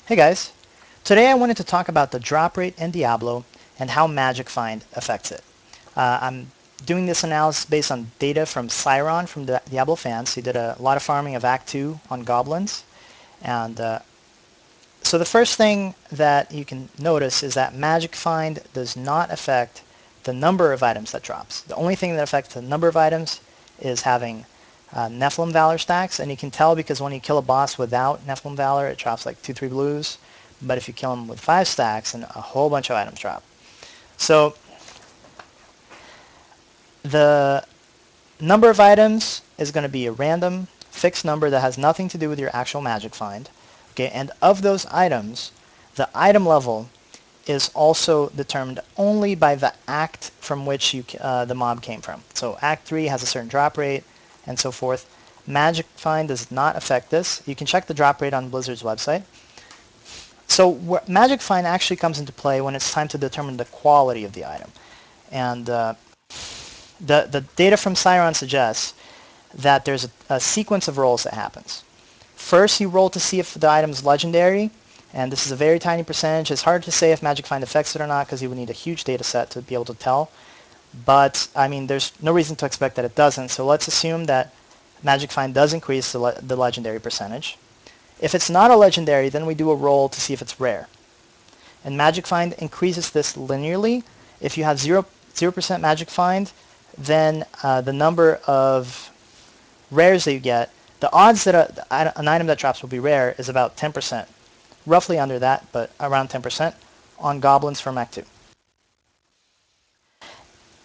Hey guys, today I wanted to talk about the drop rate in Diablo and how Magic Find affects it. I'm doing this analysis based on data from Cyeron from the Diablo fans. He did a lot of farming of Act 2 on goblins. And so the first thing that you can notice is that Magic Find does not affect the number of items that drops. The only thing that affects the number of items is having Nephilim Valor stacks, and you can tell because when you kill a boss without Nephilim Valor, it drops like 2-3 blues, but if you kill him with 5 stacks, then a whole bunch of items drop. So the number of items is going to be a random fixed number that has nothing to do with your actual Magic Find. Okay, and of those items, the item level is also determined only by the act from which the mob came from. So Act 3 has a certain drop rate, and so forth. Magic Find does not affect this. You can check the drop rate on Blizzard's website. So Magic Find actually comes into play when it's time to determine the quality of the item. And the data from Cyeron suggests that there's a sequence of rolls that happens. First, you roll to see if the item is legendary, and this is a very tiny percentage. It's hard to say if Magic Find affects it or not because you would need a huge data set to be able to tell. But, I mean, there's no reason to expect that it doesn't. So let's assume that Magic Find does increase the legendary percentage. If it's not a legendary, then we do a roll to see if it's rare. And Magic Find increases this linearly. If you have 0% Magic Find, then the number of rares that you get, the odds that an item that drops will be rare is about 10%. Roughly under that, but around 10% on goblins from Act 2.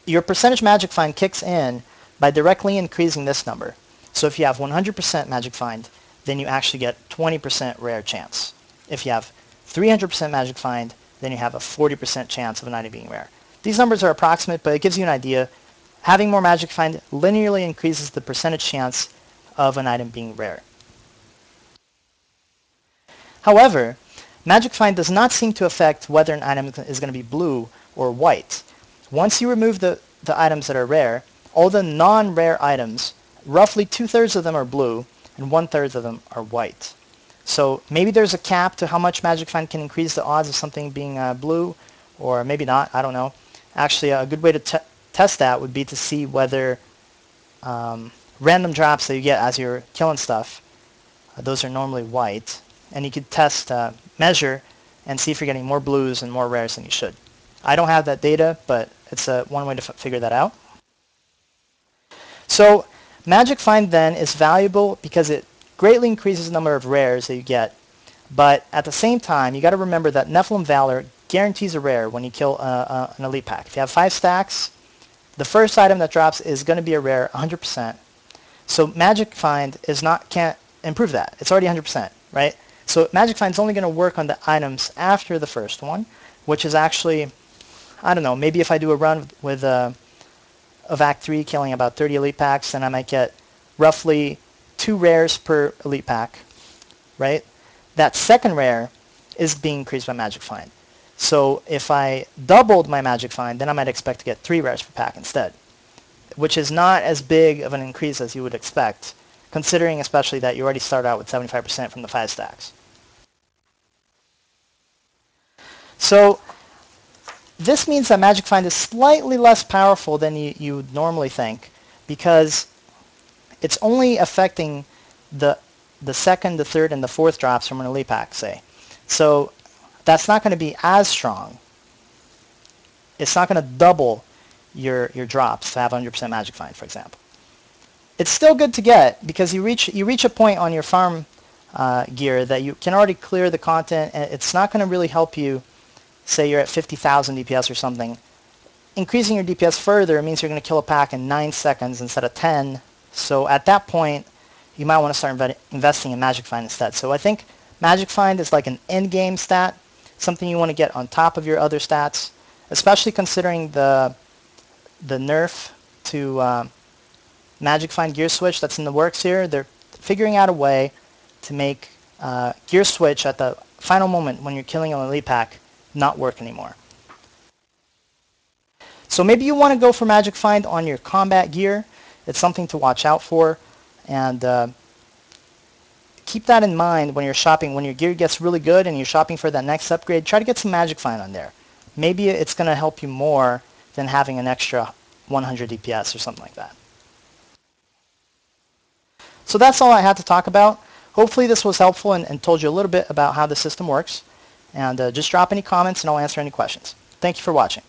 Your percentage Magic Find kicks in by directly increasing this number. So if you have 100% Magic Find, then you actually get 20% rare chance. If you have 300% Magic Find, then you have a 40% chance of an item being rare. These numbers are approximate, but it gives you an idea. Having more Magic Find linearly increases the percentage chance of an item being rare. However, Magic Find does not seem to affect whether an item is going to be blue or white. Once you remove the items that are rare, all the non-rare items, roughly 2/3 of them are blue and 1/3 of them are white. So maybe there's a cap to how much Magic Find can increase the odds of something being blue, or maybe not, I don't know. Actually, a good way to test that would be to see whether random drops that you get as you're killing stuff, those are normally white. And you could test, measure, and see if you're getting more blues and more rares than you should. I don't have that data, but it's one way to figure that out. So Magic Find then is valuable because it greatly increases the number of rares that you get. But at the same time, you got to remember that Nephilim Valor guarantees a rare when you kill an elite pack. If you have 5 stacks, the first item that drops is going to be a rare 100%. So Magic Find can't improve that. It's already 100%, right? So Magic Find is only going to work on the items after the first one, which is actually, I don't know, maybe if I do a run with of Act 3 killing about 30 elite packs, then I might get roughly 2 rares per elite pack, right? That second rare is being increased by Magic Find. So if I doubled my Magic Find, then I might expect to get 3 rares per pack instead, which is not as big of an increase as you would expect, considering especially that you already start out with 75% from the 5 stacks. So this means that Magic Find is slightly less powerful than you would normally think, because it's only affecting the second, the third, and the fourth drops from an elite pack, say. So that's not going to be as strong. It's not going to double your drops to have 100% Magic Find, for example. It's still good to get because you reach a point on your farm gear that you can already clear the content, and it's not going to really help you. Say you're at 50,000 DPS or something. Increasing your DPS further means you're going to kill a pack in 9 seconds instead of 10. So at that point, you might want to start investing in Magic Find instead. So I think Magic Find is like an end-game stat, something you want to get on top of your other stats, especially considering the nerf to Magic Find Gear Switch that's in the works here. They're figuring out a way to make Gear Switch at the final moment when you're killing an elite pack not work anymore. So maybe you want to go for Magic Find on your combat gear. It's something to watch out for. And keep that in mind when you're shopping. When your gear gets really good and you're shopping for that next upgrade, try to get some magic find on there. Maybe it's going to help you more than having an extra 100 DPS or something like that. So that's all I had to talk about. Hopefully this was helpful and told you a little bit about how the system works. And just drop any comments and I'll answer any questions. Thank you for watching.